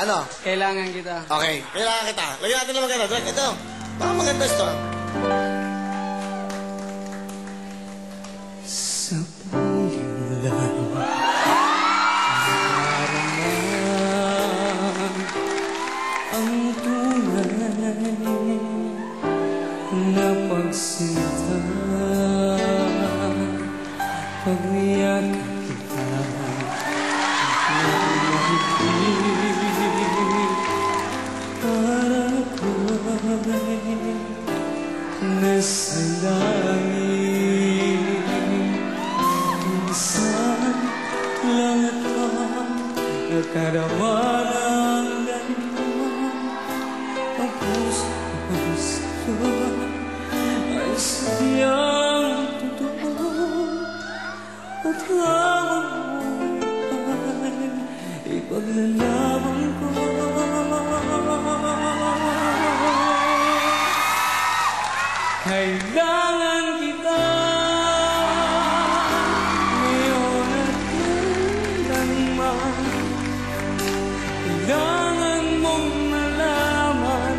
Ano? Kailangan kita. Okay, kailangan kita. Lagyan natin na maganda. Direct ito. Baka maganda ito. Sa pangyalan, ang tunay na pagsinta. Pag-iyak kita para ko'y nasa langit. Minsan lang ito nakarama ng ganito. Ang puso ay sadyang totoo. At hawak mo ay ipaglalaban ko. Kailangan kita ngayon at kailanman. Kailangan mong malaman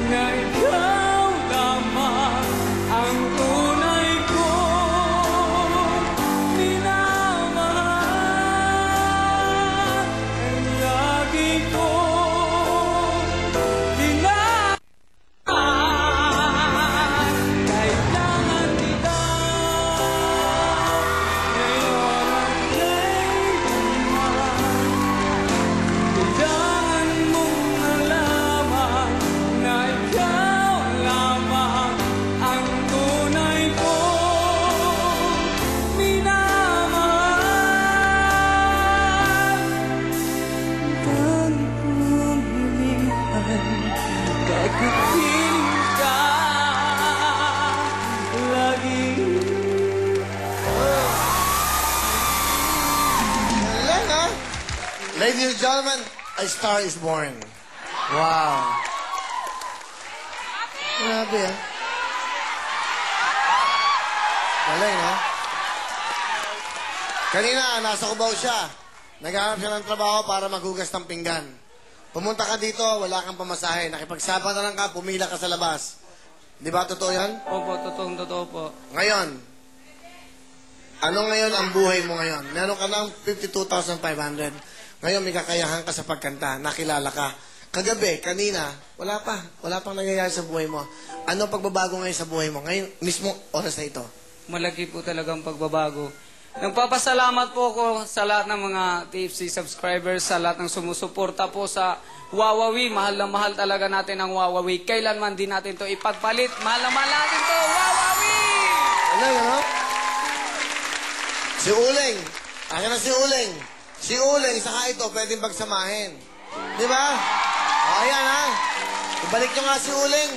na ikaw lamang ang tunay kong minamahal. Ang lagi kong dinamahal. Kailangan kita ngayon at kailanman. Kailangan mong malaman na ikaw lamang ang tunay kong minamahal. Dami kong hilingan, kakapiling ka lagi. Galing, ha? Ladies and gentlemen, a star is born. Wow. Grabe, ha? Galing, ha? Kanina, nasa Cubao siya. Naghahanap siya ng trabaho para maghugas ng pinggan. Pumunta ka dito, wala kang pamasahe. Nakipagsapa na lang ka, pumila ka sa labas. Di ba totoo yan? Opo, totoo po. Ngayon, ano ngayon ang buhay mo ngayon? Meron ka ng 52,500. Ngayon, may kakayahan ka sa pagkanta. Nakilala ka. Kagabi, kanina, wala pa. Wala pang nangyayari sa buhay mo. Ano pagbabago ngayon sa buhay mo? Ngayon, mismo oras na ito. Malaki po talagang pagbabago. Nagpapasalamat po ako sa lahat ng mga TFC subscribers, sa lahat ng sumusuporta po sa Wawawi. Mahal na mahal talaga natin ang Wawawi. Kailanman din natin to ipagpalit. Mahal na mahal natin to, Wawawi! Ano, ano? Si Uling. Akin na si Uling. Si Uling, saka ito, pwedeng pagsamahin. Di ba? O, ayan, ha? Ibalik nyo nga si Uling.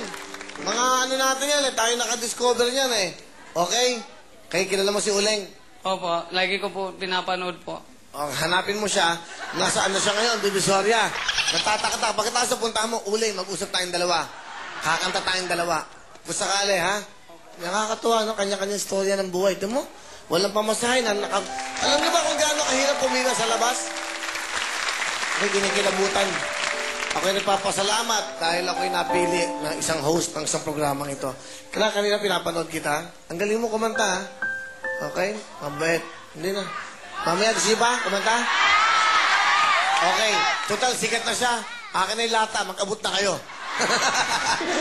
Mga ano natin yan, tayo nakadiscover niyan, eh. Okay? Kayo kilala mo si Uling. Opo, lagi ko po pinapanood po. O, hanapin mo siya. Nasaan na siya ngayon? Divisoria. Nagtataka-taka. Pagkatapos puntahan mo, Uling, mag-usap tayong dalawa. Kakanta tayong dalawa. Kung sakali, ha? Nakakatuwa, no? Kanya-kanya istorya ng buhay. Ito mo? Walang pamasahin. Alam niyo ba kung gaano kahirap pumila sa labas? Ako'y kinikilabutan. Ako'y nagpapasalamat dahil ako'y napili ng isang host ng isang programang ito. Kaya kanina pinapanood kita. Ang galing mo kumanta, ha? Okay? Mabait. Hindi na. Mamaya, gusto ba? Kumanta? Okay. Total, sikat na siya. Akin na yung lata. Mag-abot na kayo.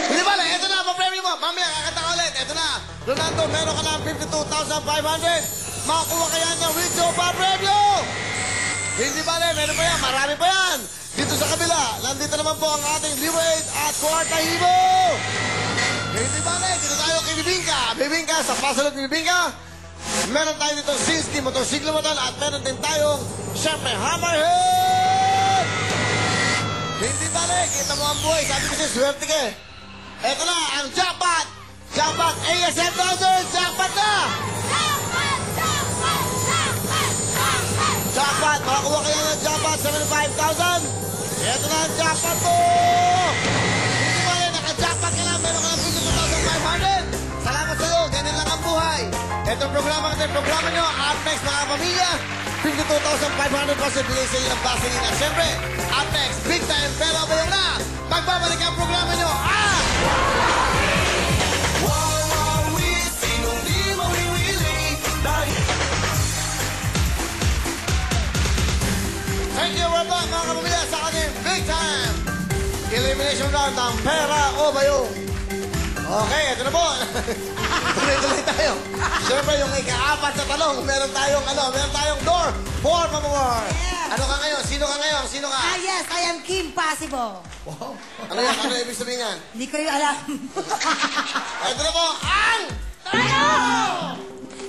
Hindi ba lang? Ito na, pa-premyo mo. Mamaya, kakanta ka ulit. Ito na. Ronaldo, meron ka na 52,500. Makakuha kaya ng Richo pa-premyo. Hindi ba lang? Meron pa yan. Marami pa yan. Dito sa kabila, nandito naman po ang ating Liberate at Kwarta Hibo. Hindi ba lang? Dito tayo kay Bibingka. Bibingka, sa pasalot ni Bibingka. Meron tayo dito Sinski, motorsiklo motor, at meron din tayong, syempre, Hammerhead! Hindi balik, kita mo ang buhay. Sabi ko siya, swerte ka eh. Eto na, ang jackpot! Jackpot, ASM Dozers! Jackpot na! Jackpot! Makakuha kayo ng jackpot, 75,000! Eto na ang jackpot po! Hindi balik, naka-jackpot ka lang, meron ka ng 52,500! Salamat sa'yo, ganyan lang ang buhay. Itong programa nyo, up next mga pamilya, 52,500 pesos bilhin sa inyo ng Vaseline. At syempre, up next, big time Elimination round ng pera o bayong. Okay, ito na po. Tuloy-tuloy tayo. Siyempre, yung ika-apat sa tanong, meron tayong door for more. Yeah. Ano ka ngayon? Sino ka ngayon? Sino ka? Ah, yes, I am Kim Possible. Wow. Ano yan? Ano ibig sabihin yan? Hindi ko rin alam. Ito na po, ang...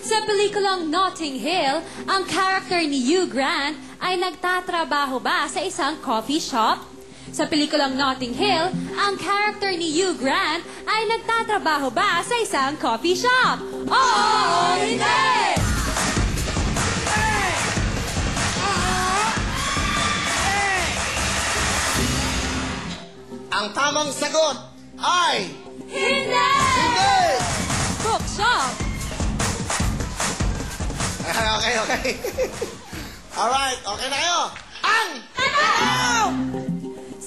Sa pelikulang Notting Hill, ang character ni Hugh Grant ay nagtatrabaho ba sa isang coffee shop? Sa pelikulang Notting Hill, ang character ni Hugh Grant ay nagtatrabaho ba sa isang coffee shop? Oo, hindi! Ang tamang sagot ay... Hindi! Hindi! Bookshop! Okay. Alright, okay na kayo. Ang...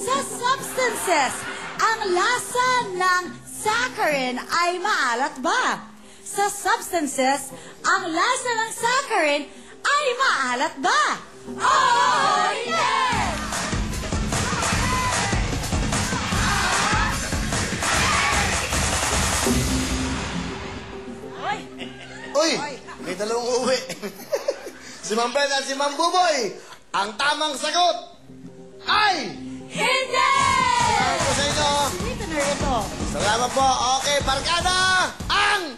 Sa substances, ang lasa ng saccharin ay maalat ba? Sa substances, ang lasa ng saccharin ay maalat ba? Oo, hindi! Uy, may dalawang uuwi. Si Ma'am Beth at si Ma'am Buboy. Ang tamang sagot ay... Hindi! Salamat po sa inyo. Dito na ito. Salamat po. Okay, barkada! Ang...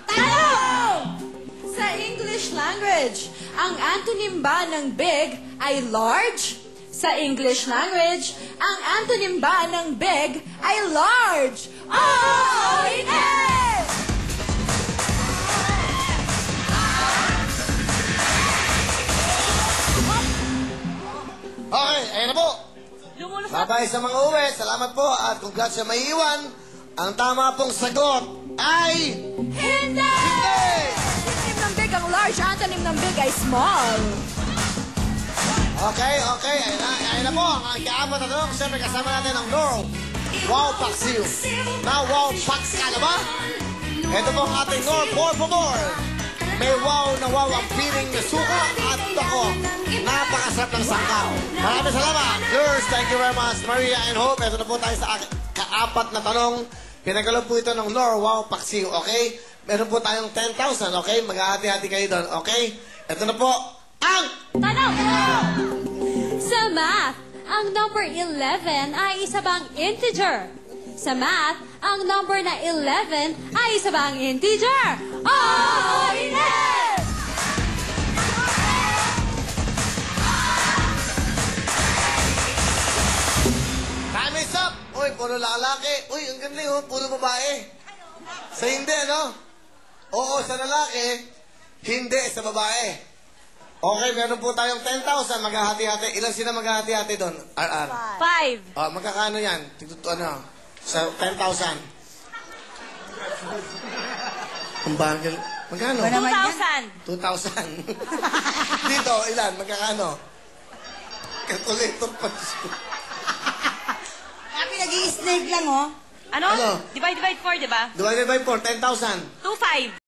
Sa English language, ang antonym ba ng big ay large? Sa English language, ang antonym ba ng big ay large? Oh, hindi! Okay, ayun na po. Babay sa mga uwi. Salamat po at congrats sa may iwan. Ang tama pong sagot ay... Hindi! Hindi! Antonym ng big ang large, antonym ng big ay small. Okay. Ayun na po. Ang ikaapat na tanong. Siyempre kasama natin ang Nor. Wow, Paksiw. Na wow, Paks ka na ba? Ito po ang ating Nor for more. May wow na wow ang piling na suka at toko. Napakasarap ng sangkaw. Maraming salamat. Yours, thank you very much, Maria and Hope. Ito na po tayo sa kaapat na tanong. Pinagalo po ito ng Nor, wow, Paksiw, okay? Meron po tayong 10,000, okay? Maghahati-hati kayo doon, okay? Ito na po, ang... Tanong! Sa math, ang number 11 ay isa bang integer? Sa math, ang number na 11 ay isa bang integer? Oo, hindi! Time is up! Uy, puro lalaki. Uy, ang ganda yun, puro babae. Sa hindi, no? Oo, sa lalaki, hindi sa babae. Okay, meron po tayong 10,000, maghahati-hati. Ilan sila maghahati-hati doon? RR. 5. Oh, magkakano yan? Ano? Sa 10,000. Ang bagal. Magkano? 2,000. 2,000. Dito, ilan? Magkakano? Calculator pa. Nag-i-snake lang, oh. Ano? Ano? Divide 4, di ba? Divided by 4, 10,000. 2,500.